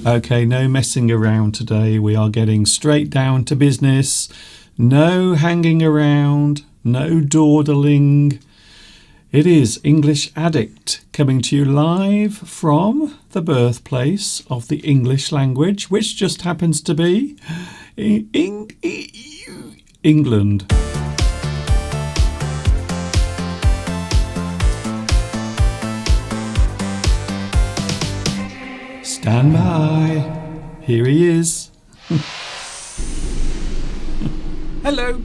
Okay, no messing around today. We are getting straight down to business. No hanging around, no dawdling. It is English Addict coming to you live from the birthplace of the English language, which just happens to be England. Stand by. Here he is. Hello.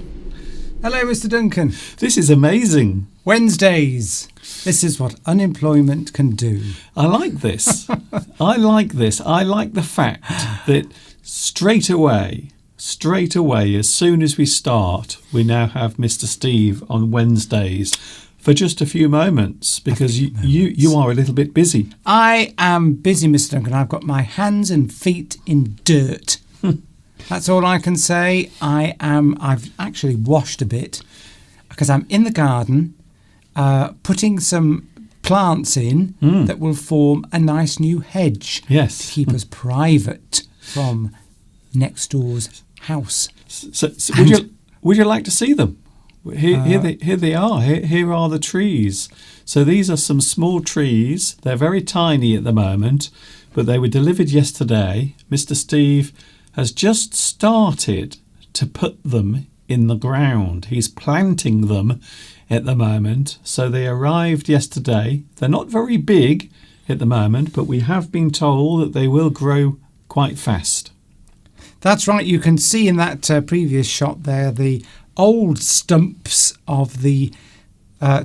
Hello, Mr. Duncan. This is amazing. Wednesdays. This is what unemployment can do. I like this. I like this. I like the fact that straight away, as soon as we start, we now have Mr. Steve on Wednesdays for just a few moments, because you are a little bit busy. I am busy, Mr. Duncan. I've got my hands and feet in dirt. That's all I can say. I've actually washed a bit because I'm in the garden putting some plants in that will form a nice new hedge to keep us private from next door's house. So would you like to see them? Here they are. Here are the trees. So these are some small trees. They're very tiny at the moment, but they were delivered yesterday. Mr. Steve has just started to put them in the ground. He's planting them at the moment. So they arrived yesterday. They're not very big at the moment, but we have been told that they will grow quite fast. That's right. You can see in that previous shot there the old stumps of the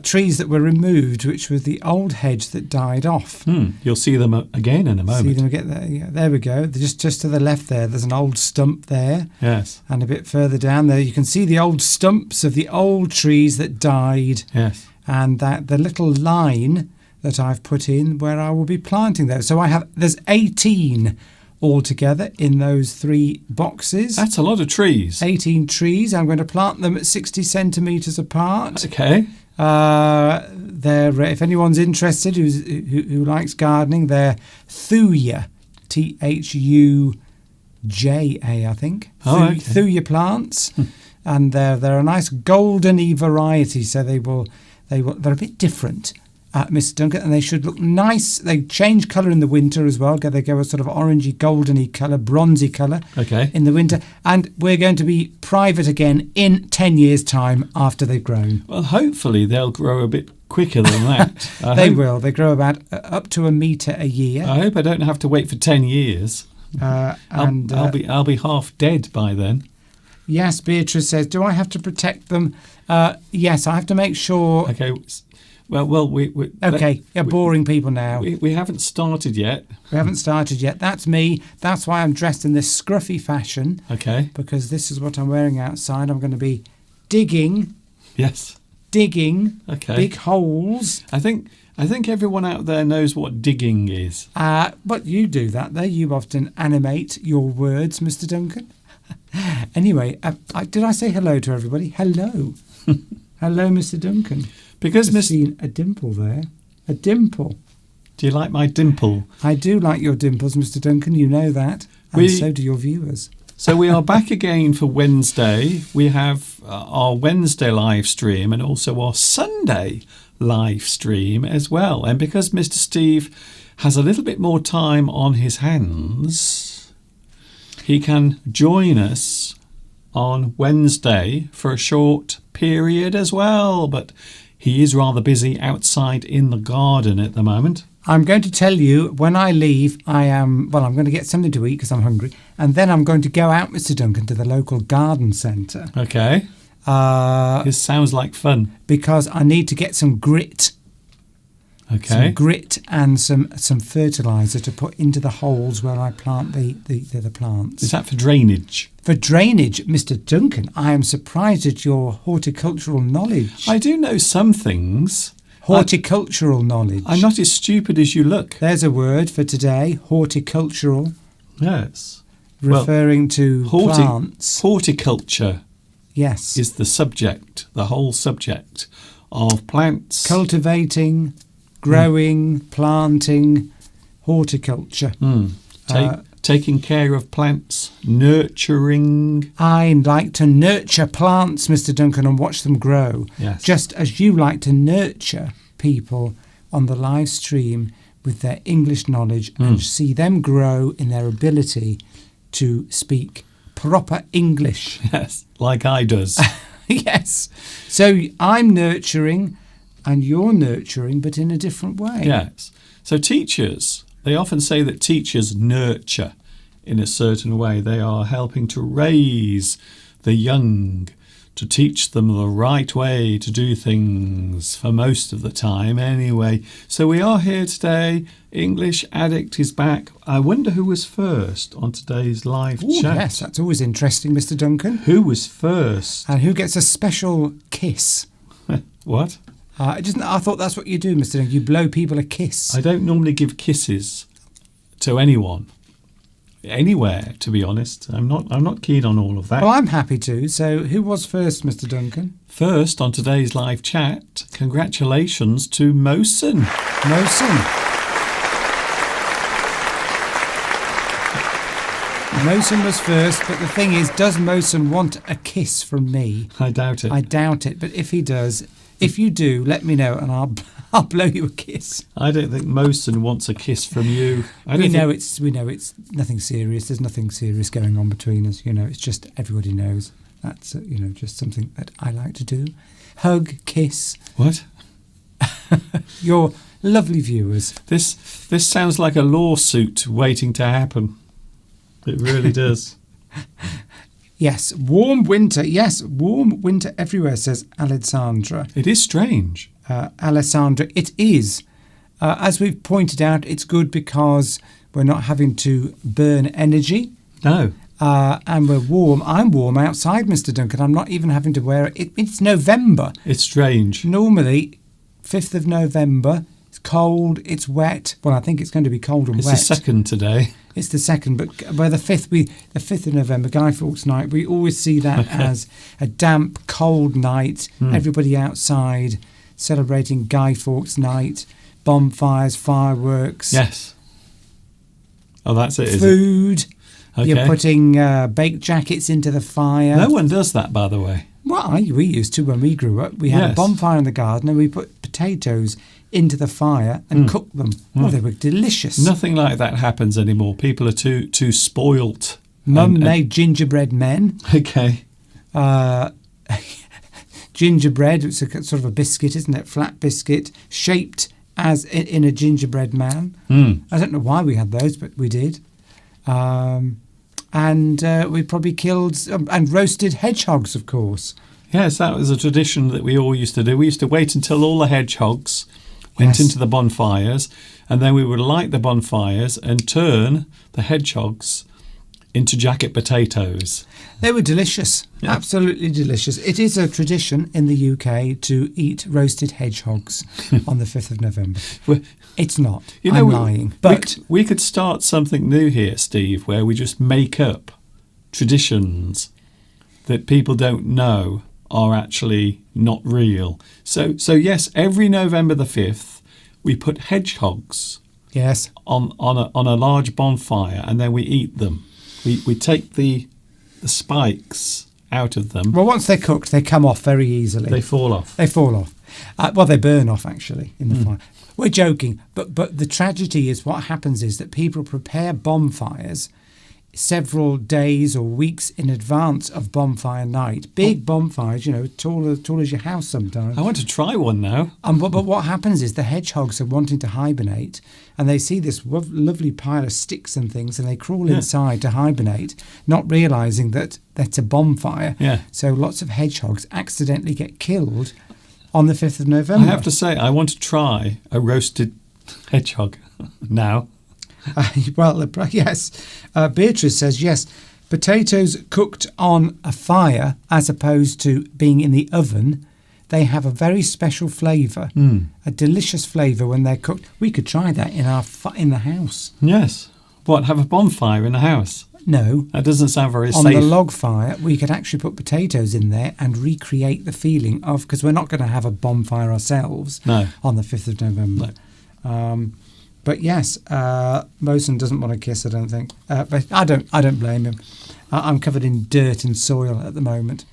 trees that were removed, which was the old hedge that died off. You'll see them again in a moment. See them again there. Yeah, there we go. Just to the left there's an old stump there. Yes. And a bit further down there, you can see the old stumps of the old trees that died. Yes. And that the little line that I've put in where I will be planting those. So there's 18 altogether in those 3 boxes. That's a lot of trees. 18 trees. I'm going to plant them at 60 centimetres apart. Okay. If anyone's interested who likes gardening, they're Thuja, Thuja, I think. Okay. Thuja plants, and they're a nice goldeny variety. So they're a bit different. Mr. Duncan, and they should look nice. They change colour in the winter as well. They go a sort of orangey, goldeny colour, bronzy colour in the winter. And we're going to be private again in 10 years' time after they've grown. Well, hopefully they'll grow a bit quicker than that. They will. They grow about up to a metre a year. I hope I don't have to wait for 10 years. I'll be half dead by then. Yes, Beatrice says, do I have to protect them? Yes, I have to make sure. Okay. Well, boring people now. We haven't started yet. That's me. That's why I'm dressed in this scruffy fashion. Okay. Because this is what I'm wearing outside. I'm going to be digging. Yes. Digging. Okay. Big holes. I think everyone out there knows what digging is. But you do that there. You often animate your words, Mr. Duncan. Anyway, did I say hello to everybody? Hello. Hello, Mr. Duncan. Because I've seen a dimple there. A dimple. Do you like my dimple? I do like your dimples, Mr. Duncan. You know that. And so do your viewers. So we are back again for Wednesday. We have our Wednesday live stream and also our Sunday live stream as well. And because Mr. Steve has a little bit more time on his hands, he can join us on Wednesday for a short period as well. But he is rather busy outside in the garden at the moment. I'm going to tell you, when I leave, I'm going to get something to eat because I'm hungry. And then I'm going to go out, Mr. Duncan, to the local garden centre. Okay. This sounds like fun. Because I need to get some grit. Okay. Some grit and some fertiliser to put into the holes where I plant the plants. Is that for drainage? For drainage, Mr. Duncan, I am surprised at your horticultural knowledge. I do know some things. Horticultural knowledge. I'm not as stupid as you look. There's a word for today, horticultural. Yes. Referring to plants. Horticulture. Yes. Is the subject, the whole subject of plants. Cultivating, growing, planting, horticulture. Taking care of plants, nurturing. I like to nurture plants, Mr. Duncan, and watch them grow. Yes. Just as you like to nurture people on the live stream with their English knowledge and see them grow in their ability to speak proper English. Yes, like I does. Yes. So I'm nurturing and you're nurturing, but in a different way. Yes. So teachers, they often say that teachers nurture in a certain way. They are helping to raise the young, to teach them the right way to do things for most of the time anyway. So we are here today. English Addict is back. I wonder who was first on today's live Ooh, chat. yes, that's always interesting, Mr. Duncan. Who was first? And who gets a special kiss? What? I thought that's what you do, Mr. Duncan. You blow people a kiss. I don't normally give kisses to anyone. Anywhere, to be honest. I'm not keen on all of that. Well, I'm happy to. So who was first, Mr. Duncan? First on today's live chat, congratulations to Mosen. Mosen. Mosen was first, but the thing is, does Mosen want a kiss from me? I doubt it. I doubt it, but if he does, if you do, let me know and I'll blow you a kiss. I don't think Mosen wants a kiss from you. We know it's nothing serious. There's nothing serious going on between us. It's just everybody knows. That's just something that I like to do. Hug, kiss. What? Your lovely viewers. This sounds like a lawsuit waiting to happen. It really does. Yes, warm winter. Yes, warm winter everywhere, says Alessandra. It is strange. Alessandra, it is. As we've pointed out, it's good because we're not having to burn energy. No. And we're warm. I'm warm outside, Mr. Duncan. I'm not even having to wear it. It's November. It's strange. Normally, 5th of November, it's cold, it's wet. Well, I think it's going to be cold and wet. It's the 2nd today. It's the 2nd, but by the 5th of November, Guy Fawkes Night, we always see that as a damp, cold night. Everybody outside celebrating Guy Fawkes Night, bonfires, fireworks. Yes. Oh, that's it. Food. Okay. You're putting baked jackets into the fire. No one does that, by the way. Well, we used to when we grew up. We had a bonfire in the garden and we put potatoes into the fire and cooked them. Oh, they were delicious. Nothing like that happens anymore. People are too spoilt. Mum made gingerbread men. Okay. Gingerbread, it's a sort of a biscuit, isn't it? Flat biscuit, shaped as in a gingerbread man. I don't know why we had those, but we did. And we probably killed and roasted hedgehogs, of course. Yes, that was a tradition that we all used to do. We used to wait until all the hedgehogs went into the bonfires, and then we would light the bonfires and turn the hedgehogs into jacket potatoes. They were delicious, absolutely delicious. It is a tradition in the UK to eat roasted hedgehogs on the 5th of November. It's not. I'm lying. But we could start something new here, Steve, where we just make up traditions that people don't know are actually not real. So yes, every November the 5th, we put hedgehogs on a large bonfire, and then we eat them. We take the spikes out of them. Well, once they're cooked, they come off very easily. They fall off. They fall off. Well, they burn off, actually, in the fire. We're joking, but the tragedy is what happens is that people prepare bonfires several days or weeks in advance of bonfire night. Big bonfires, tall as your house sometimes. I want to try one now. But what happens is the hedgehogs are wanting to hibernate, and they see this lovely pile of sticks and things, and they crawl inside to hibernate, not realising that that's a bonfire. Yeah. So lots of hedgehogs accidentally get killed on the 5th of November. I have to say, I want to try a roasted hedgehog now. Well, yes. Beatrice says, yes, potatoes cooked on a fire as opposed to being in the oven, they have a very special flavour, a delicious flavour when they're cooked. We could try that in the house. Yes. What, have a bonfire in the house? No. That doesn't sound very safe. On the log fire, we could actually put potatoes in there and recreate the feeling of, because we're not going to have a bonfire ourselves on the 5th of November. No. But yes, Mosen doesn't want to kiss, I don't think. But I don't blame him. I'm covered in dirt and soil at the moment.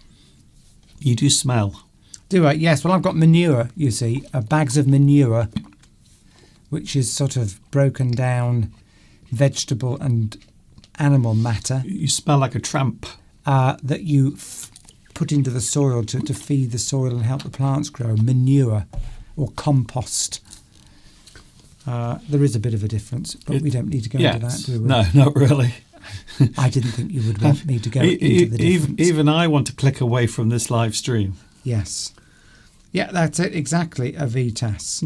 You do smell. Do I? Yes. Well, I've got manure, you see, bags of manure, which is sort of broken down vegetable and animal matter You smell like a tramp. that you put into the soil to feed the soil and help the plants grow. Manure or compost. There is a bit of a difference, but we don't need to go into that, do we? No, not really. I didn't think you would want me to go into the difference. Even I want to click away from this live stream. Yes. Yeah, that's it, exactly, Avitas.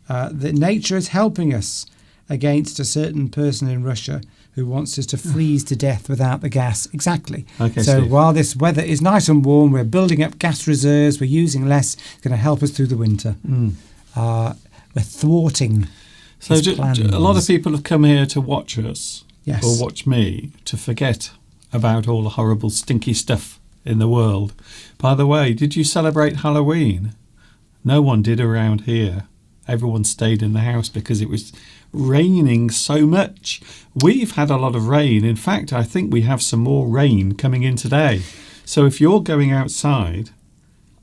The nature is helping us against a certain person in Russia who wants us to freeze to death without the gas. Exactly. Okay, so Steve. while this weather is nice and warm, we're building up gas reserves, we're using less, it's going to help us through the winter. We're thwarting So his plans. a lot of people have come here to watch us, Yes. or watch me, to forget about all the horrible, stinky stuff in the world. By the way, did you celebrate Halloween? No one did around here. Everyone stayed in the house because it was raining so much. We've had a lot of rain. In fact, I think we have some more rain coming in today. So if you're going outside,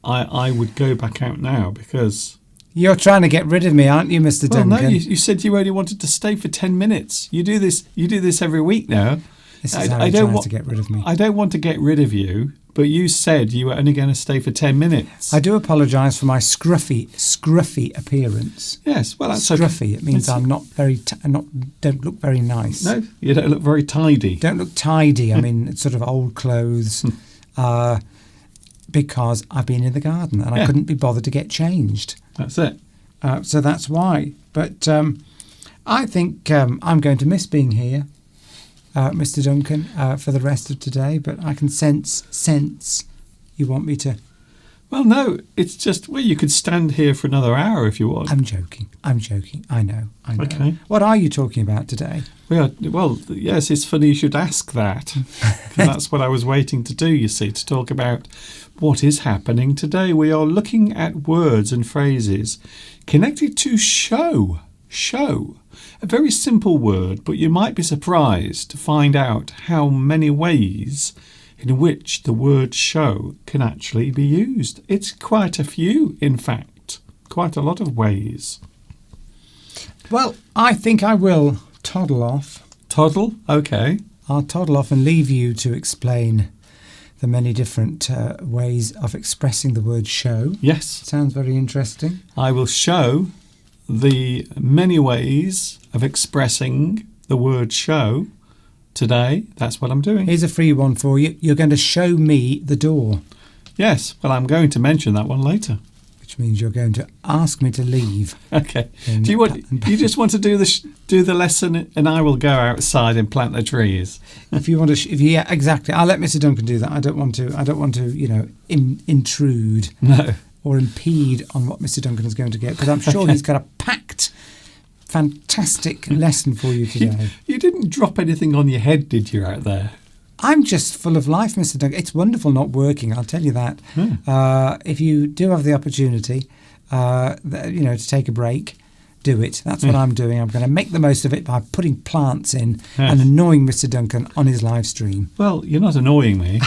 I would go back out now because... You're trying to get rid of me, aren't you, Mr. Well, Duncan? no, you said you only wanted to stay for 10 minutes. You do this every week now. This is how he tries to get rid of me. I don't want to get rid of you, but you said you were only going to stay for 10 minutes. I do apologise for my scruffy appearance. Yes, well, that's Scruffy. okay. It means I'm not very. Don't look very nice. No, you don't look very tidy. Don't look tidy. I mean, it's sort of old clothes. Because I've been in the garden and I couldn't be bothered to get changed. That's it. So that's why. But I think I'm going to miss being here, Mr. Duncan, for the rest of today. But I can sense you want me to. Well, no, it's just, well, you could stand here for another hour if you want. I'm joking. I know. Okay. What are you talking about today? Well, yes, it's funny you should ask that. 'Cause that's what I was waiting to do, you see, to talk about what is happening today. We are looking at words and phrases connected to show. Show. A very simple word, but you might be surprised to find out how many ways in which the word show can actually be used. It's quite a few, in fact. Quite a lot of ways. Well, I think I will toddle off. Toddle? Okay. I'll toddle off and leave you to explain the many different ways of expressing the word show. Yes. Sounds very interesting. I will show the many ways of expressing the word show today. That's what I'm doing. Here's a free one for you. You're going to show me the door. Yes, well, I'm going to mention that one later. Which means you're going to ask me to leave. Okay. And Do you just want to do the lesson, and I will go outside and plant the trees? If you want to, yeah, exactly. I'll let Mr. Duncan do that. I don't want to, intrude No. or impede on what Mr. Duncan is going to get, because I'm sure he's got a packed, fantastic lesson for you today. You didn't drop anything on your head, did you, out there? I'm just full of life, Mr. Duncan. It's wonderful not working, I'll tell you that. If you do have the opportunity, to take a break, do it. That's what I'm doing. I'm going to make the most of it by putting plants in and annoying Mr. Duncan on his live stream. Well, you're not annoying me.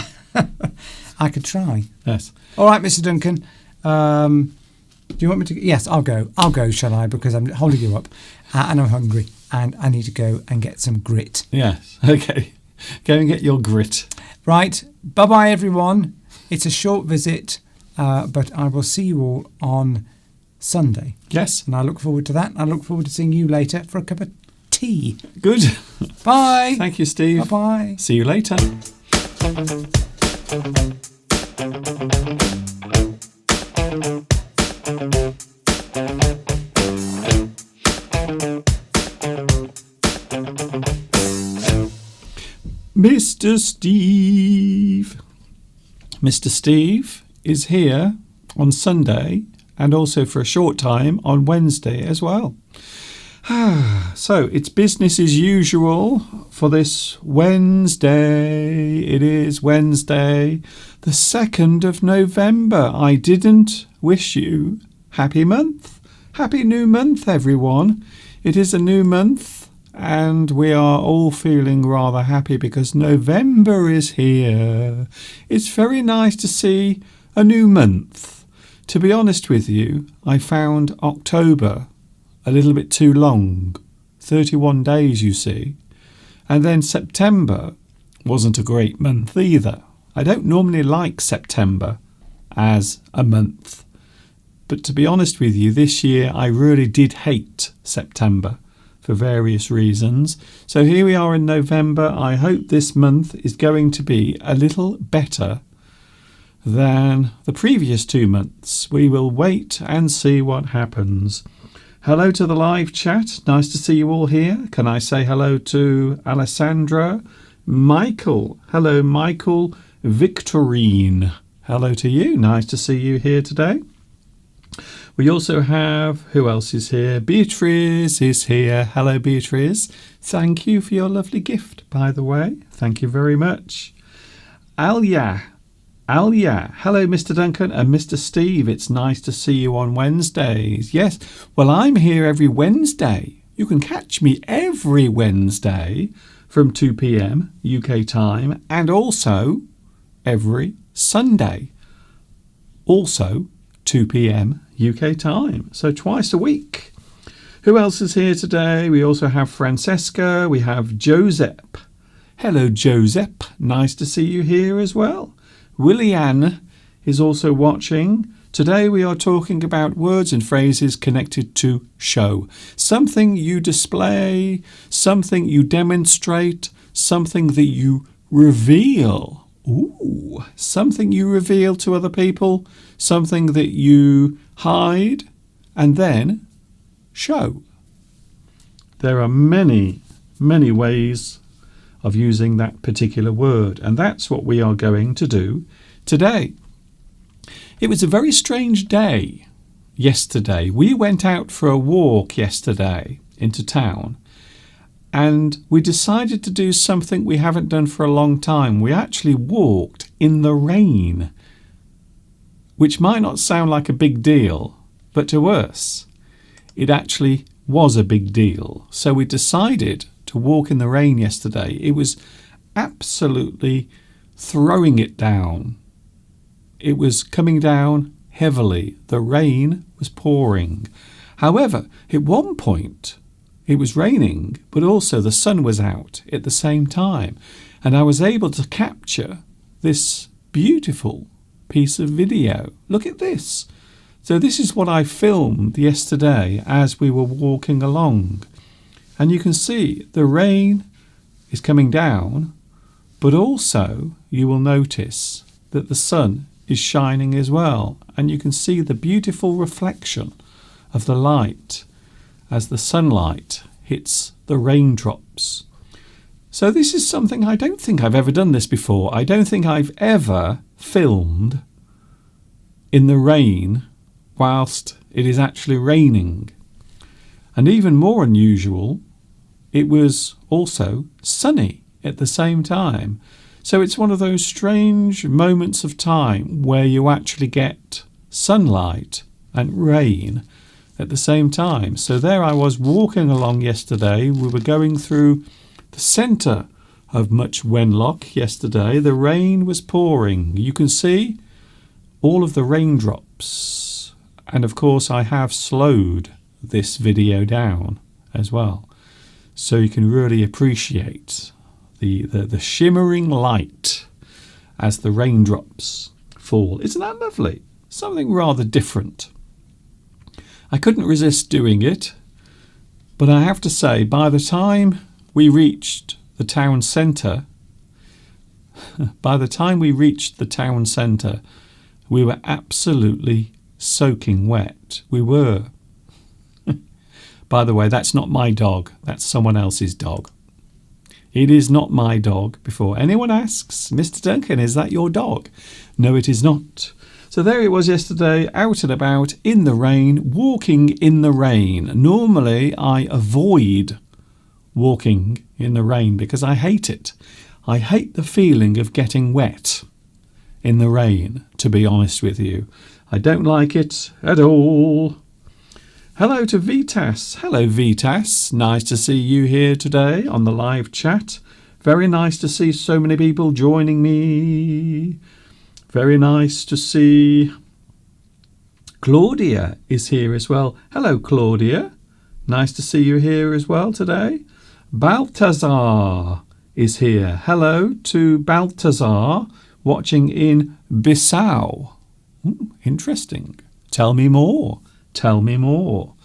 I could try. Yes. All right, Mr. Duncan. Do you want me to? Yes, I'll go. I'll go, shall I? Because I'm holding you up and I'm hungry and I need to go and get some grit. Yes. Okay. Go and get your grit. Right. Bye-bye, everyone. It's a short visit, but I will see you all on Sunday. Yes. And I look forward to that. I look forward to seeing you later for a cup of tea. Good. Bye. Thank you, Steve. Bye-bye. See you later. Mr. Steve. Mr. Steve is here on Sunday and also for a short time on Wednesday as well. So it's business as usual for this Wednesday. It is Wednesday, the 2nd of November. I didn't wish you happy month. Happy new month, everyone. It is a new month, and we are all feeling rather happy because November is here. It's very nice to see a new month. To be honest with you, I found October a little bit too long. 31 days, you see. And then September wasn't a great month either. I don't normally like September as a month. But to be honest with you, this year I really did hate September for various reasons. So here we are in November. I hope this month is going to be a little better than the previous 2 months. We will wait and see what happens. Hello to the live chat. Nice to see you all here. Can I say hello to Alessandra? Michael. Hello, Michael. Victorine. Hello to you. Nice to see you here today. We also have, who else is here? Beatrice is here. Hello, Beatrice. Thank you for your lovely gift, by the way. Thank you very much. Alia. Hello, Mr. Duncan and Mr. Steve. It's nice to see you on Wednesdays. Yes, well, I'm here every Wednesday. You can catch me every Wednesday from 2 p.m. UK time, and also every Sunday, also 2 p.m. UK time. So twice a week. Who else is here today? We also have Francesca. We have Josep. Hello, Josep. Nice to see you here as well. Willianne is also watching. Today we are talking about words and phrases connected to show. Something you display, something you demonstrate, something that you reveal. Ooh, something you reveal to other people, something that you hide and then show. There are many, many ways of using that particular word, and that's what we are going to do today. It was a very strange day yesterday. We went out for a walk yesterday into town, and we decided to do something we haven't done for a long time. We actually walked in the rain, which might not sound like a big deal, but to us, it actually was a big deal. So we decided to walk in the rain yesterday. It was absolutely throwing it down. It was coming down heavily. The rain was pouring. However, at one point it was raining, but also the sun was out at the same time. And I was able to capture this beautiful piece of video. Look at this. So this is what I filmed yesterday as we were walking along. And you can see the rain is coming down, but also you will notice that the sun is shining as well. And you can see the beautiful reflection of the light as the sunlight hits the raindrops. So this is something I don't think I've ever done this before. I don't think I've ever filmed in the rain whilst it is actually raining. And even more unusual, it was also sunny at the same time. So it's one of those strange moments of time where you actually get sunlight and rain at the same time. So there I was walking along yesterday. We were going through the centre of Much Wenlock yesterday. The rain was pouring. You can see all of the raindrops. And of course I have slowed this video down as well, so you can really appreciate the shimmering light as the raindrops fall. Isn't that lovely? Something rather different. I couldn't resist doing it, but I have to say, by the time we reached the town centre, we were absolutely soaking wet. We were. By the way, that's not my dog. That's someone else's dog. It is not my dog. Before anyone asks, Mr. Duncan, is that your dog? No, it is not. So there it was yesterday, out and about, in the rain, walking in the rain. Normally, I avoid walking in the rain because I hate it. I hate the feeling of getting wet in the rain, to be honest with you. I don't like it at all. Hello to Vitas. Hello, Vitas. Nice to see you here today on the live chat. Very nice to see so many people joining me. Very nice to see Claudia is here as well. Hello, Claudia. Nice to see you here as well today. Balthazar is here. Hello to Balthazar, watching in Bissau. Interesting. Tell me more. Tell me more.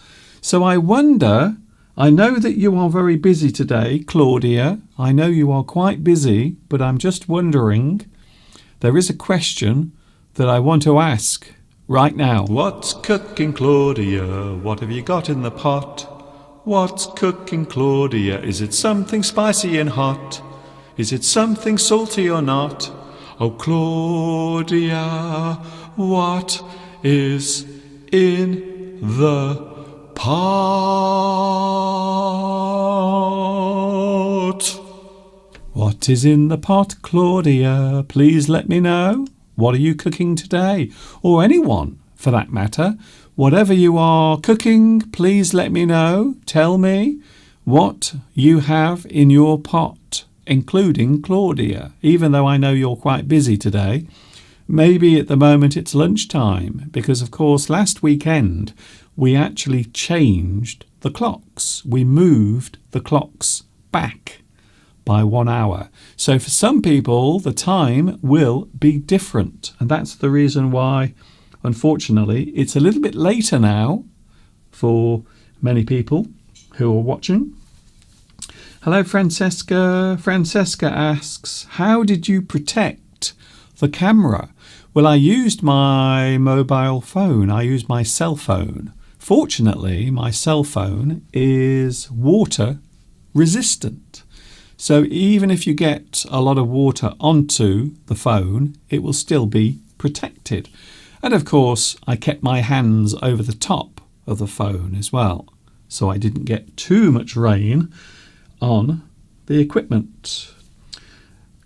So I wonder, I know that you are very busy today, Claudia. I know you are quite busy, but I'm just wondering, there is a question that I want to ask right now. What's cooking, Claudia? What have you got in the pot? What's cooking, Claudia? Is it something spicy and hot? Is it something salty or not? Oh, Claudia, what is in the pot? What is in the pot, Claudia? Please let me know. What are you cooking today? Or anyone, for that matter. Whatever you are cooking, please let me know. Tell me what you have in your pot, including Claudia. Even though I know you're quite busy today, maybe at the moment it's lunchtime, because of course last weekend we actually changed the clocks. We moved the clocks back by 1 hour. So for some people the time will be different, and that's the reason why, unfortunately, it's a little bit later now for many people who are watching. Hello, Francesca. Francesca asks, how did you protect the camera? Well, I used my mobile phone. I used my cell phone. Fortunately, my cell phone is water resistant. So even if you get a lot of water onto the phone, it will still be protected. And of course, I kept my hands over the top of the phone as well, so I didn't get too much rain on the equipment.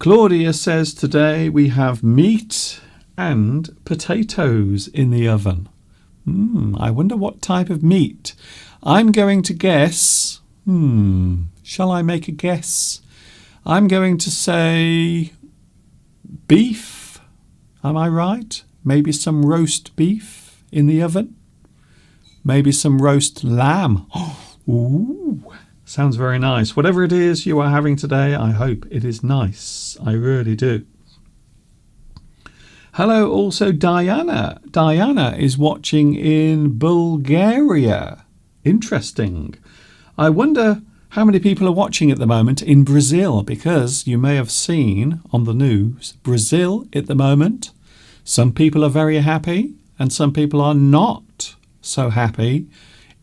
Claudia says today we have meat and potatoes in the oven. I wonder what type of meat. I'm going to guess. Shall I make a guess? I'm going to say beef. Am I right? Maybe some roast beef in the oven. Maybe some roast lamb. Ooh, sounds very nice. Whatever it is you are having today, I hope it is nice. I really do. Hello also Diana. Diana is watching in Bulgaria. Interesting. I wonder how many people are watching at the moment in Brazil, because you may have seen on the news, Brazil at the moment, some people are very happy and some people are not so happy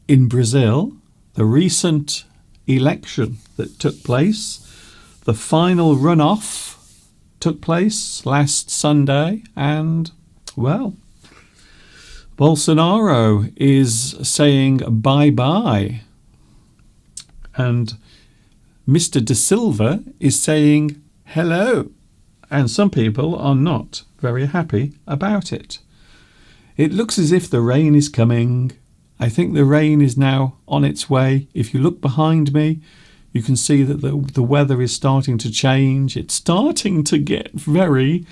in Brazil. The recent election that took place, the final runoff took place last Sunday, and, well, Bolsonaro is saying bye-bye. And Mr. Da Silva is saying hello. And some people are not very happy about it. It looks as if the rain is coming. I think the rain is now on its way. If you look behind me, you can see that the weather is starting to change. It's starting to get very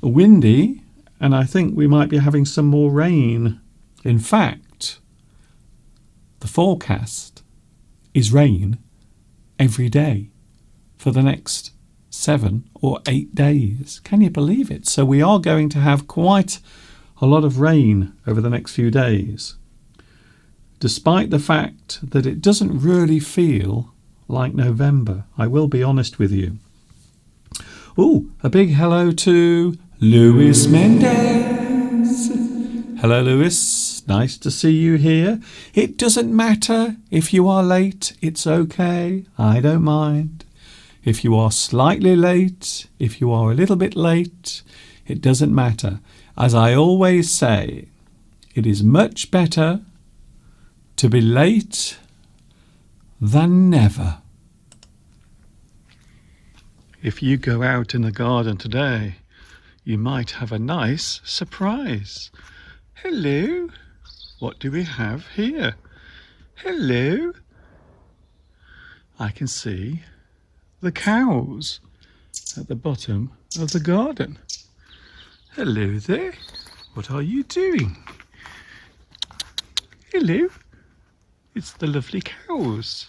windy, and I think we might be having some more rain. In fact, the forecast is rain every day for the next 7 or 8 days. Can you believe it? So we are going to have quite a lot of rain over the next few days, despite the fact that it doesn't really feel like November. I will be honest with you. Oh, a big hello to Luis Mendez. Hello, Luis. Nice to see you here. It doesn't matter if you are late. It's okay. I don't mind. If you are slightly late, if you are a little bit late, it doesn't matter. As I always say, it is much better to be late than never. If you go out in the garden today, you might have a nice surprise. Hello. What do we have here? Hello. I can see the cows at the bottom of the garden. Hello there. What are you doing? Hello. It's the lovely cows.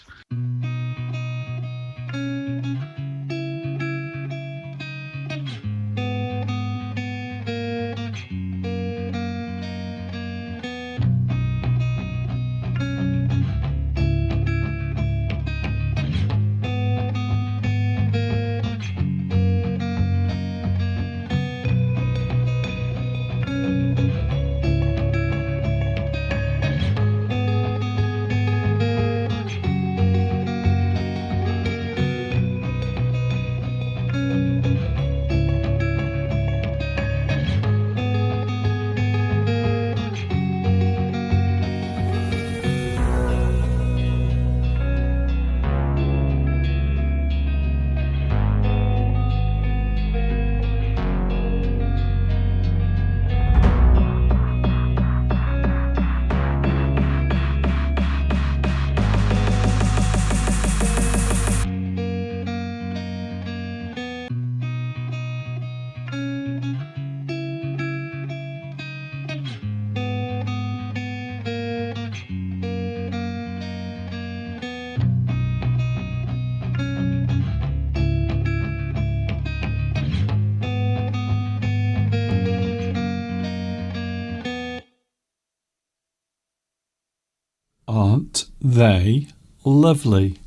Aren't they lovely?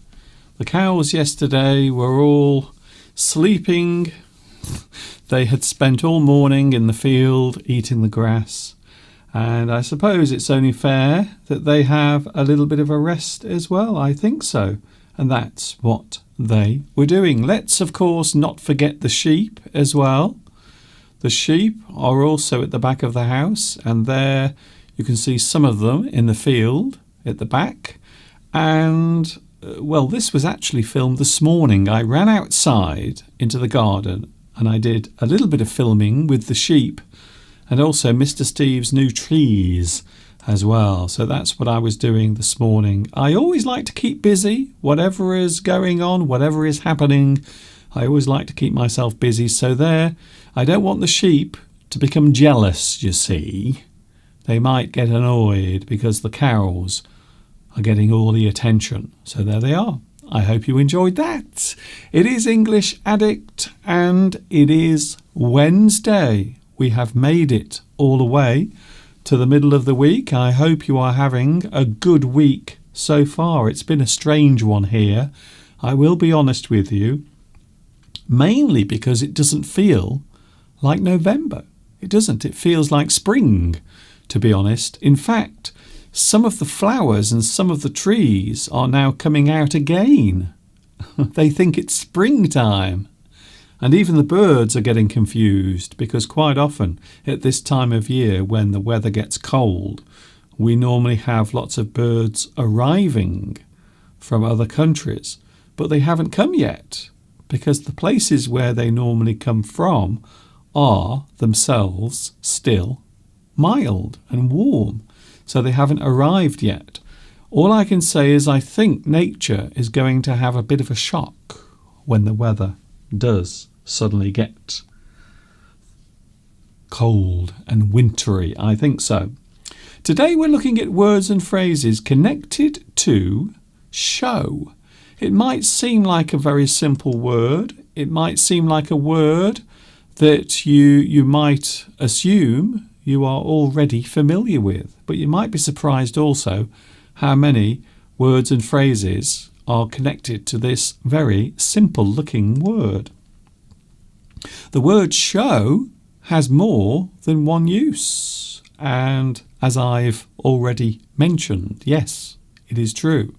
The cows yesterday were all sleeping. They had spent all morning in the field eating the grass, and I suppose it's only fair that they have a little bit of a rest as well. I think so, and that's what they were doing. Let's, of course, not forget the sheep as well. The sheep are also at the back of the house, and there you can see some of them in the field at the back. And well, this was actually filmed this morning. I ran outside into the garden and I did a little bit of filming with the sheep and also Mr. Steve's new trees as well. So that's what I was doing this morning. I always like to keep busy, whatever is going on, whatever is happening. I always like to keep myself busy. So there, I don't want the sheep to become jealous, you see. They might get annoyed because the cows are getting all the attention. So there they are. I hope you enjoyed that. It is English Addict and it is Wednesday. We have made it all the way to the middle of the week. I hope you are having a good week so far. It's been a strange one here. I will be honest with you, mainly because it doesn't feel like November. It doesn't. It feels like spring, to be honest. In fact, some of the flowers and some of the trees are now coming out again. They think it's springtime. And even the birds are getting confused because quite often at this time of year when the weather gets cold, we normally have lots of birds arriving from other countries, but they haven't come yet because the places where they normally come from are themselves still mild and warm. So they haven't arrived yet. All I can say is I think nature is going to have a bit of a shock when the weather does suddenly get cold and wintry. I think so. Today we're looking at words and phrases connected to show. It might seem like a very simple word. It might seem like a word that you might assume you are already familiar with. But you might be surprised also how many words and phrases are connected to this very simple looking word. The word show has more than one use. And as I've already mentioned, yes, it is true.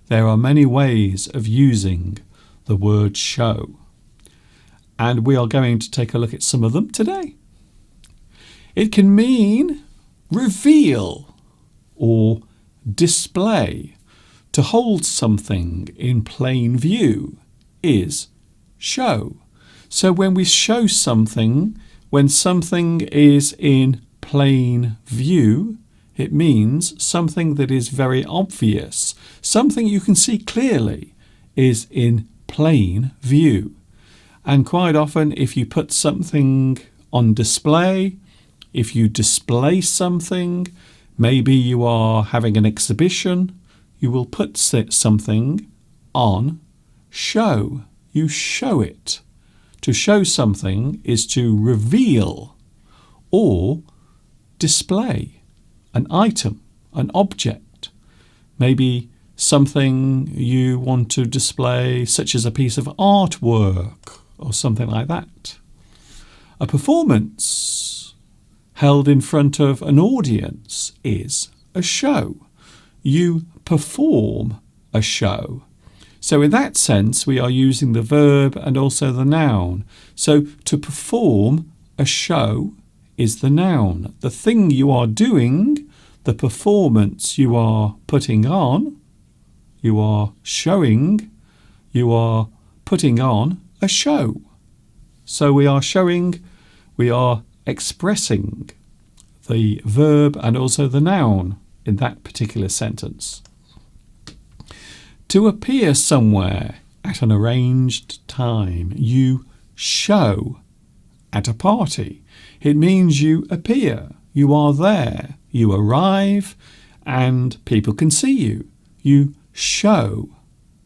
There are many ways of using the word show. And we are going to take a look at some of them today. It can mean reveal or display. To hold something in plain view is show. So when we show something, when something is in plain view, It means something that is very obvious, something you can see clearly, is in plain view. And quite often, if you put something on display, if you display something, maybe you are having an exhibition, you will put something on show. You show it. To show something is to reveal or display an item, an object. Maybe something you want to display, such as a piece of artwork or something like that. A performance held in front of an audience is a show. You perform a show. So in that sense, we are using the verb and also the noun. So to perform a show is the noun. The thing you are doing, the performance you are putting on, you are showing, you are putting on a show. So we are showing, we are expressing the verb and also the noun in that particular sentence. To appear somewhere at an arranged time, you show at a party. It means you appear, you are there, you arrive, and people can see you. You show,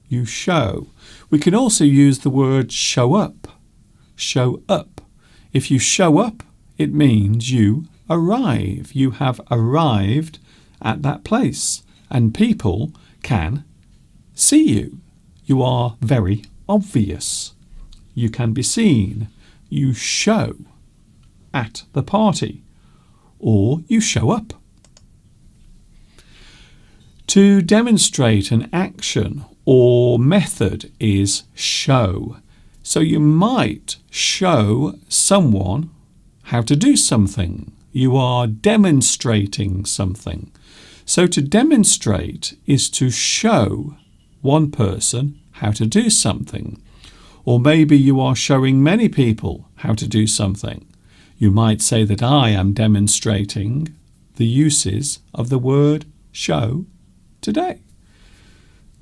you show. We can also use the word show up, show up. If you show up, it means you arrive. You have arrived at that place, and people can see you. You are very obvious. You can be seen. You show at the party, or you show up. To demonstrate an action or method is show. So you might show someone how to do something. You are demonstrating something. So to demonstrate is to show one person how to do something. Or maybe you are showing many people how to do something. You might say that I am demonstrating the uses of the word show today.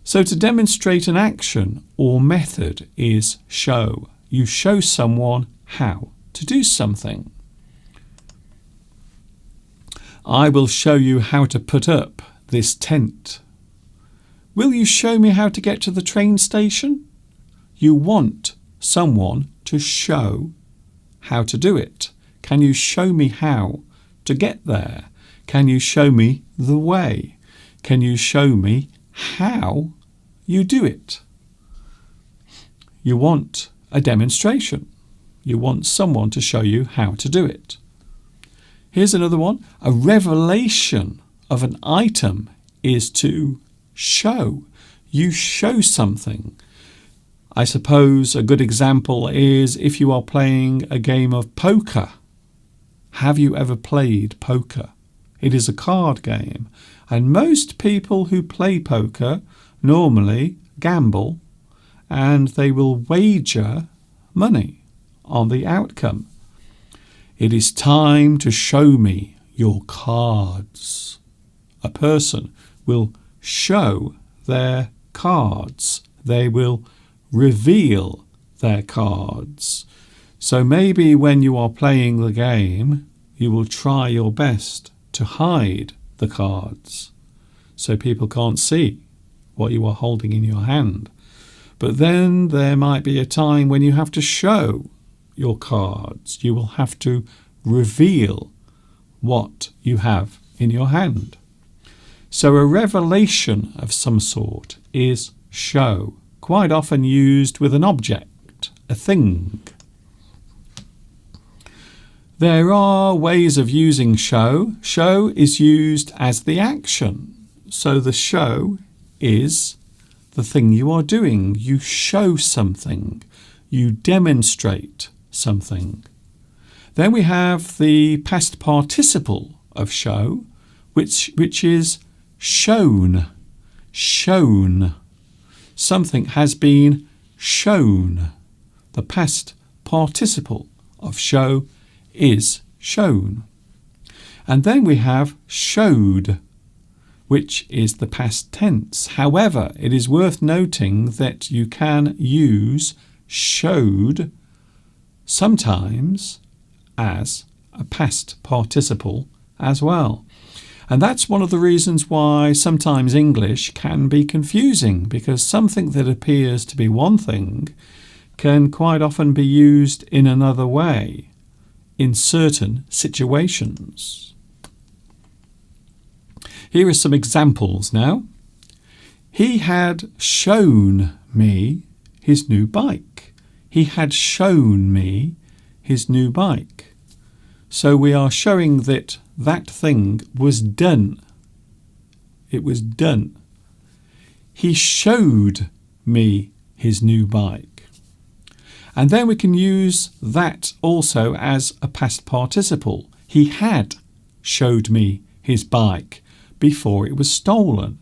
So to demonstrate an action or method is show. You show someone how to do something. I will show you how to put up this tent. Will you show me how to get to the train station? You want someone to show how to do it. Can you show me how to get there? Can you show me the way? Can you show me how you do it? You want a demonstration. You want someone to show you how to do it. Here's another one. A revelation of an item is to show. You show something. I suppose a good example is if you are playing a game of poker. Have you ever played poker? It is a card game, and most people who play poker normally gamble, and they will wager money on the outcome. It is time to show me your cards. A person will show their cards. They will reveal their cards. So maybe when you are playing the game, you will try your best to hide the cards so people can't see what you are holding in your hand. But then there might be a time when you have to show your cards. You will have to reveal what you have in your hand. So a revelation of some sort is show, quite often used with an object, a thing. There are ways of using show. Show is used as the action. So the show is the thing you are doing. You show something. You demonstrate something. Then we have the past participle of show, which is shown. Shown. Something has been shown. The past participle of show is shown. And then we have showed, which is the past tense. However, it is worth noting that you can use showed sometimes as a past participle as well. And that's one of the reasons why sometimes English can be confusing, because something that appears to be one thing can quite often be used in another way in certain situations. Here are some examples now. He had shown me his new bike. He had shown me his new bike. So we are showing that that thing was done. It was done. He showed me his new bike. And then we can use that also as a past participle. He had showed me his bike before it was stolen.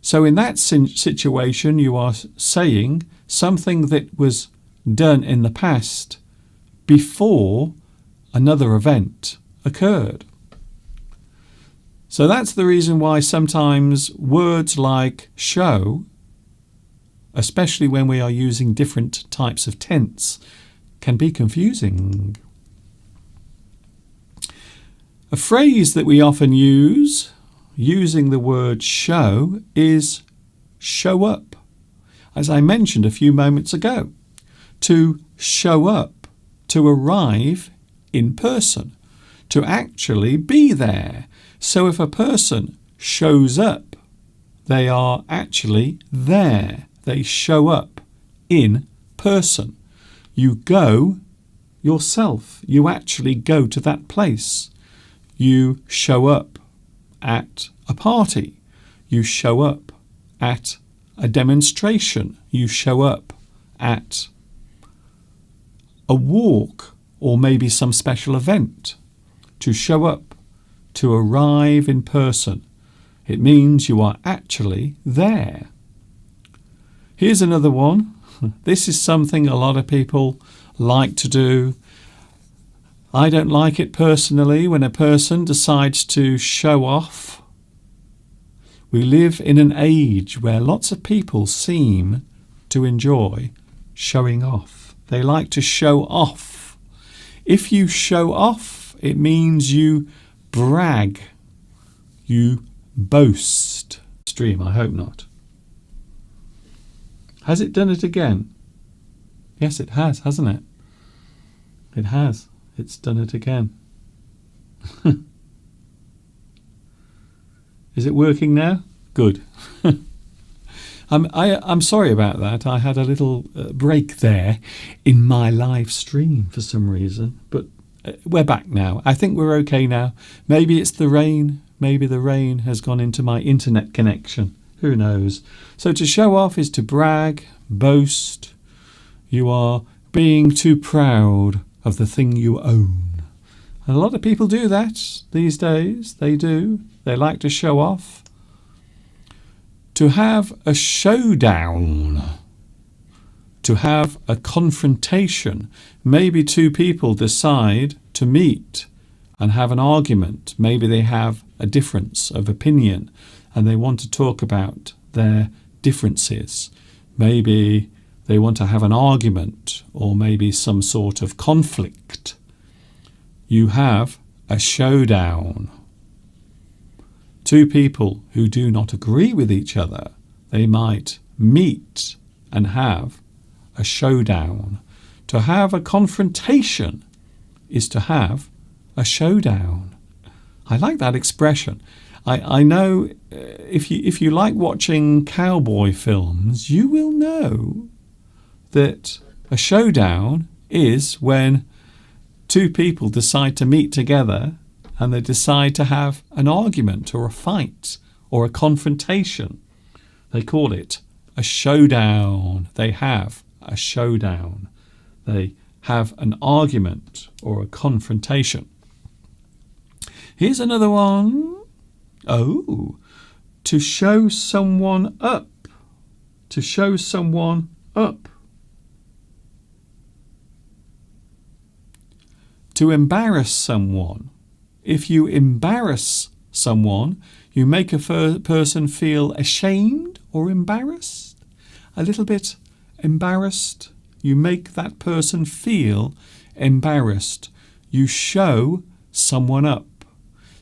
So in that situation, you are saying something that was done in the past before another event occurred. So that's the reason why sometimes words like show, especially when we are using different types of tense, can be confusing. A phrase that we often use using the word show is show up. As I mentioned a few moments ago, to show up, to arrive in person, to actually be there. So if a person shows up, they are actually there. They show up in person. You go yourself. You actually go to that place. You show up at a party. You show up at a demonstration. You show up at a walk or maybe some special event. To show up, to arrive in person. It means you are actually there. Here's another one. This is something a lot of people like to do. I don't like it personally when a person decides to show off. We live in an age where lots of people seem to enjoy showing off. They like to show off. If you show off, it means you brag, you boast. Stream, I hope not. Has it done it again? Yes, it has, hasn't it? It has. It's done it again. Is it working now? Good. I'm sorry about that. I had a little break there in my live stream for some reason, but we're back now. I think we're okay now. Maybe it's the rain. Maybe the rain has gone into my internet connection. Who knows? So to show off is to brag, boast. You are being too proud of the thing you own. And a lot of people do that these days. They do. They like to show off. To have a showdown. To have a confrontation. Maybe two people decide to meet and have an argument. Maybe they have a difference of opinion and they want to talk about their differences. Maybe they want to have an argument or maybe some sort of conflict. You have a showdown. Two people who do not agree with each other, they might meet and have a showdown. To have a confrontation is to have a showdown. I like that expression. I know if you like watching cowboy films, you will know that a showdown is when two people decide to meet together and they decide to have an argument or a fight or a confrontation. They call it a showdown. They have a showdown. They have an argument or a confrontation. Here's another one. Oh, to show someone up. To show someone up. To embarrass someone if you embarrass someone, you make a person feel ashamed or embarrassed, a little bit embarrassed. You make that person feel embarrassed. You show someone up.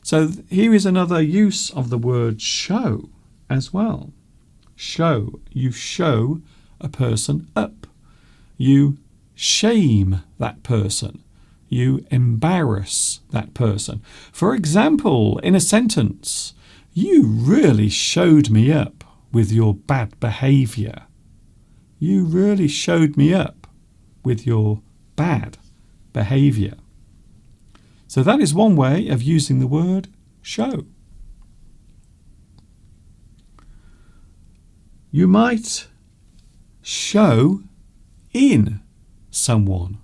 So here is another use of the word show as well. Show. You show a person up. You shame that person. You embarrass that person. For example, in a sentence, you really showed me up with your bad behaviour. You really showed me up with your bad behaviour. So that is one way of using the word show. You might show in someone.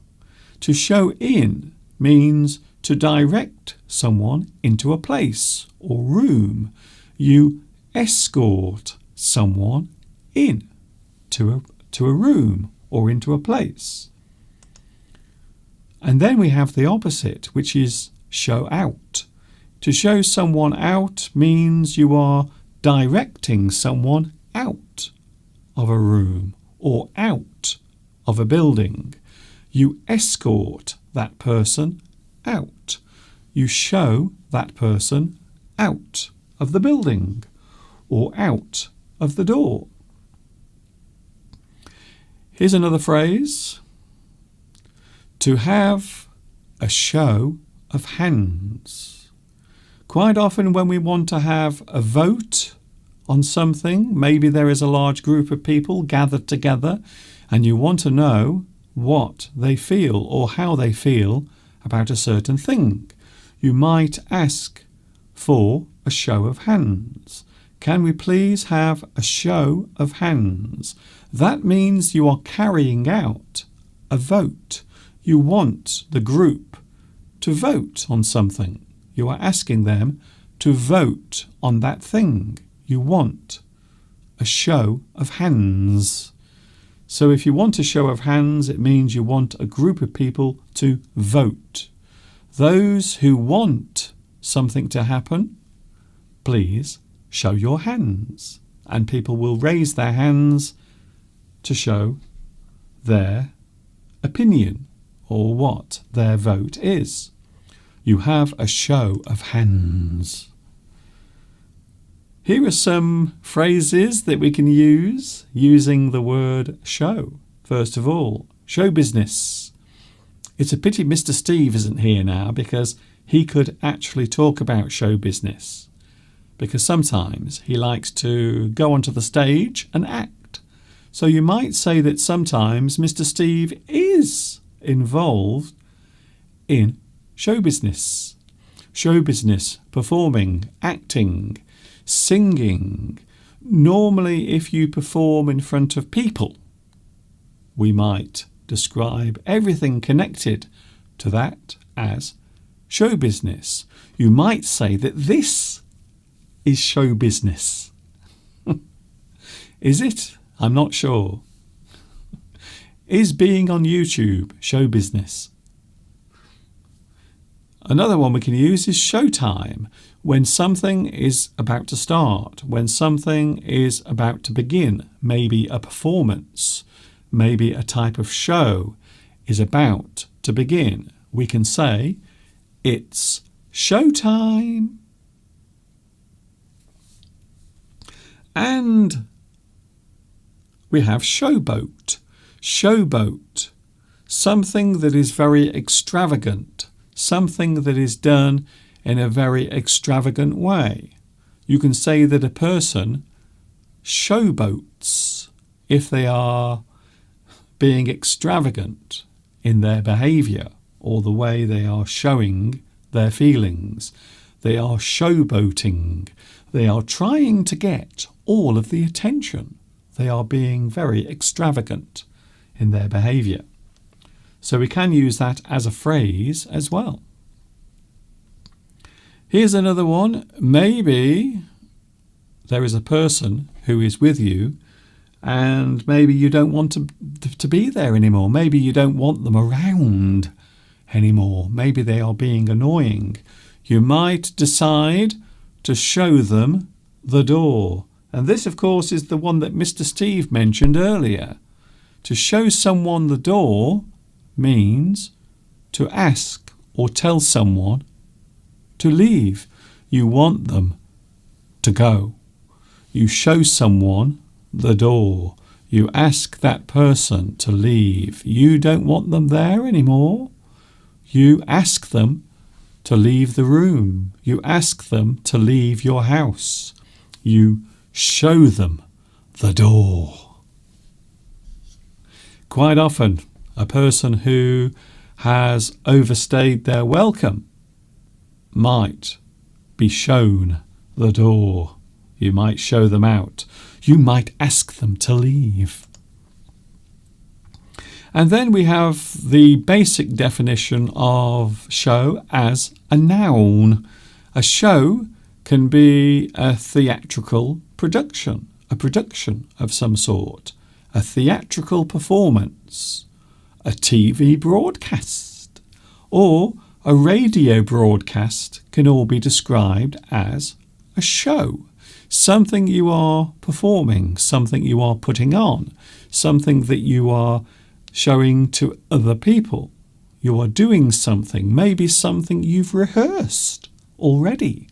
To show in means to direct someone into a place or room. You escort someone in to a room or into a place. And then we have the opposite, which is show out. To show someone out means you are directing someone out of a room or out of a building. You escort that person out. You show that person out of the building or out of the door. Here's another phrase. To have a show of hands. Quite often when we want to have a vote on something, maybe there is a large group of people gathered together and you want to know what they feel or how they feel about a certain thing. You might ask for a show of hands. Can we please have a show of hands? That means you are carrying out a vote. You want the group to vote on something. You are asking them to vote on that thing. You want a show of hands. So if you want a show of hands, it means you want a group of people to vote. Those who want something to happen, please show your hands. And people will raise their hands to show their opinion or what their vote is. You have a show of hands. Here are some phrases that we can use using the word show. First of all, show business. It's a pity Mr. Steve isn't here now because he could actually talk about show business. Because sometimes he likes to go onto the stage and act. So you might say that sometimes Mr. Steve is involved in show business. Show business, performing, acting, singing. Normally, if you perform in front of people, we might describe everything connected to that as show business. You might say that this is show business. Is it? I'm not sure. Is being on YouTube show business? Another one we can use is showtime. When something is about to start, when something is about to begin, maybe a performance, maybe a type of show is about to begin, we can say, it's showtime. And we have showboat. Showboat, something that is very extravagant, something that is done in a very extravagant way. You can say that a person showboats if they are being extravagant in their behaviour or the way they are showing their feelings. They are showboating. They are trying to get all of the attention. They are being very extravagant in their behaviour. So we can use that as a phrase as well. Here's another one. Maybe there is a person who is with you and maybe you don't want to be there anymore. Maybe you don't want them around anymore. Maybe they are being annoying. You might decide to show them the door. And this, of course, is the one that Mr. Steve mentioned earlier. To show someone the door means to ask or tell someone to leave. You want them to go. You show someone the door. You ask that person to leave. You don't want them there anymore. You ask them to leave the room. You ask them to leave your house. You show them the door. Quite often, a person who has overstayed their welcome might be shown the door. You might show them out. You might ask them to leave. And then we have the basic definition of show as a noun. A show can be a theatrical production, a production of some sort, a theatrical performance, a TV broadcast, or a radio broadcast can all be described as a show. Something you are performing, something you are putting on, something that you are showing to other people. You are doing something, maybe something you've rehearsed already,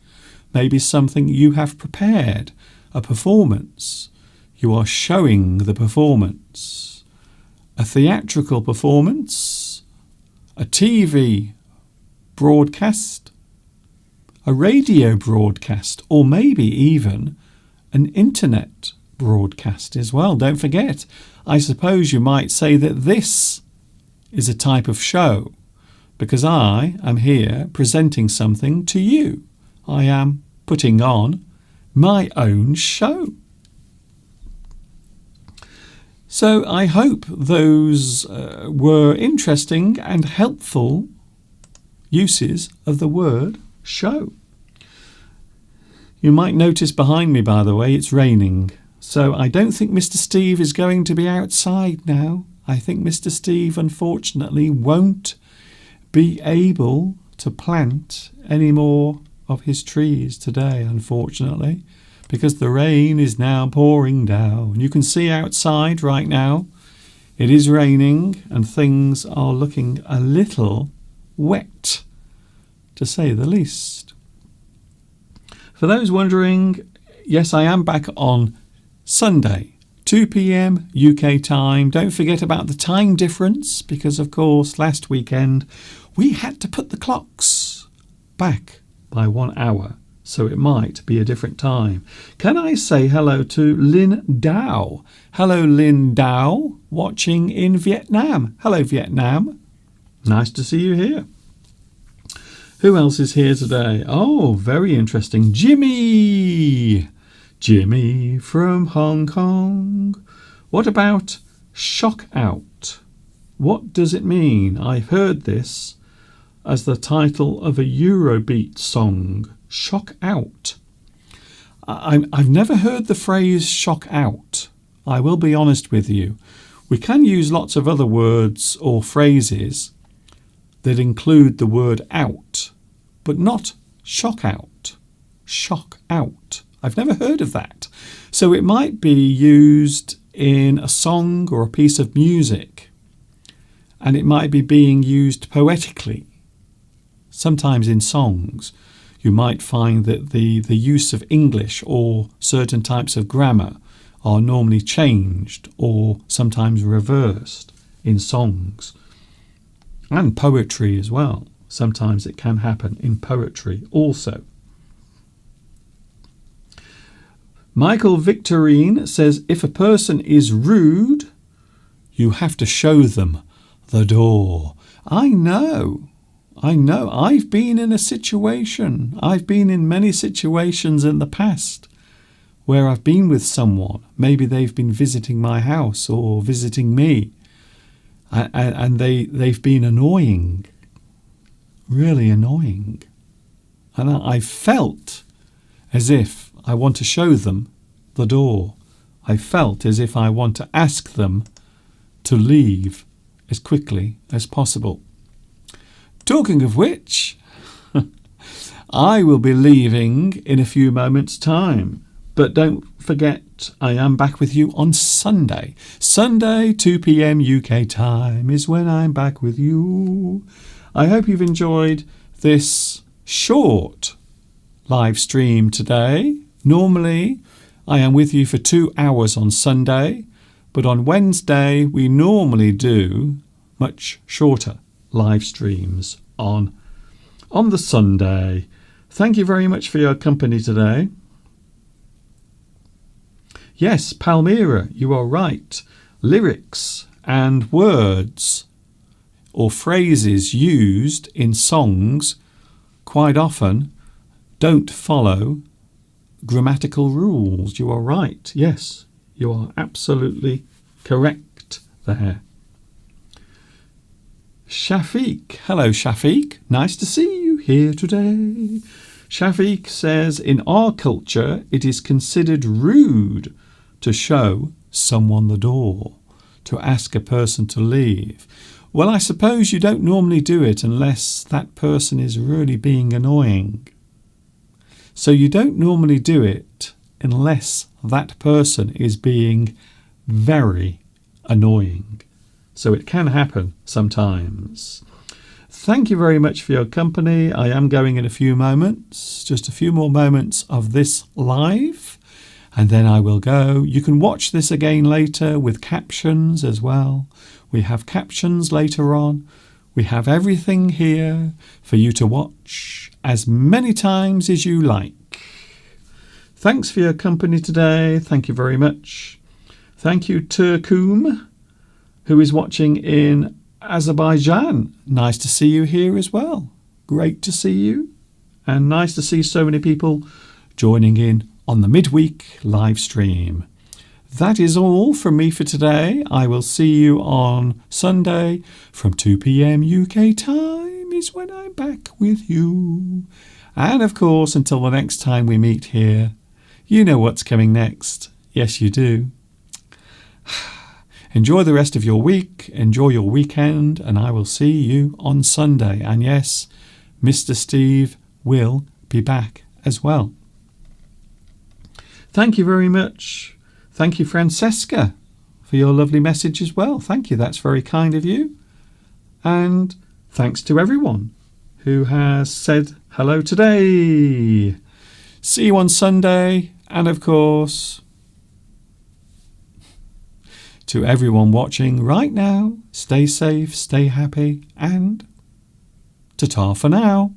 maybe something you have prepared, a performance. You are showing the performance. A theatrical performance, a TV broadcast, a radio broadcast, or maybe even an internet broadcast as well. Don't forget, I suppose you might say that this is a type of show because I am here presenting something to you. I am putting on my own show. So I hope those were interesting and helpful uses of the word show. You might notice behind me, by the way, it's raining. So I don't think Mr. Steve is going to be outside now. I think Mr. Steve, unfortunately, won't be able to plant any more of his trees today, unfortunately, because the rain is now pouring down. You can see outside right now, it is raining and things are looking a little wet, to say the least. For those wondering, yes, I am back on Sunday, 2 p.m. UK time. Don't forget about the time difference because, of course, last weekend we had to put the clocks back by 1 hour, so it might be a different time. Can I say hello to Lin Dao? Hello, Lin Dao, watching in Vietnam. Hello, Vietnam. Nice to see you here. Who else is here today? Oh, very interesting. Jimmy! Jimmy from Hong Kong. What about shock out? What does it mean? I've heard this as the title of a Eurobeat song. Shock out. I've never heard the phrase shock out. I will be honest with you. We can use lots of other words or phrases that include the word out, but not shock out. Shock out. I've never heard of that. So it might be used in a song or a piece of music, and it might be being used poetically. Sometimes in songs, you might find that the use of English or certain types of grammar are normally changed or sometimes reversed in songs. And poetry as well. Sometimes it can happen in poetry also. Michael Victorine says, if a person is rude, you have to show them the door. I know. I've been in a situation. I've been in many situations in the past where I've been with someone. Maybe they've been visiting my house or visiting me. And they've been annoying. Really annoying. And I felt as if I want to show them the door. I felt as if I want to ask them to leave as quickly as possible. Talking of which, I will be leaving in a few moments' time. But don't forget, I am back with you on Sunday. Sunday, 2 p.m. UK time is when I'm back with you. I hope you've enjoyed this short live stream today. Normally, I am with you for 2 hours on Sunday, but on Wednesday, we normally do much shorter live streams on the Sunday. Thank you very much for your company today. Yes, Palmyra, you are right. Lyrics and words or phrases used in songs quite often don't follow grammatical rules. You are right. Yes, you are absolutely correct there. Shafiq. Hello, Shafiq. Nice to see you here today. Shafiq says, in our culture, it is considered rude to show someone the door, to ask a person to leave. Well, I suppose you don't normally do it unless that person is really being annoying. So you don't normally do it unless that person is being very annoying. So it can happen sometimes. Thank you very much for your company. I am going in a few moments, just a few more moments of this live, and then I will go. You can watch this again later with captions as well. We have captions later on. We have everything here for you to watch as many times as you like. Thanks for your company today. Thank you very much. Thank you, Turkum, who is watching in Azerbaijan. Nice to see you here as well. Great to see you. And nice to see so many people joining in on the midweek live stream. That is all from me for today. I will see you on Sunday from 2 p.m. UK time is when I'm back with you. And of course, until the next time we meet here, you know what's coming next. Yes, you do. Enjoy the rest of your week, enjoy your weekend, and I will see you on Sunday. And yes, Mr. Steve will be back as well. Thank you very much. Thank you, Francesca, for your lovely message as well. Thank you, that's very kind of you. And thanks to everyone who has said hello today. See you on Sunday, and of course, to everyone watching right now, stay safe, stay happy, and ta-ta for now.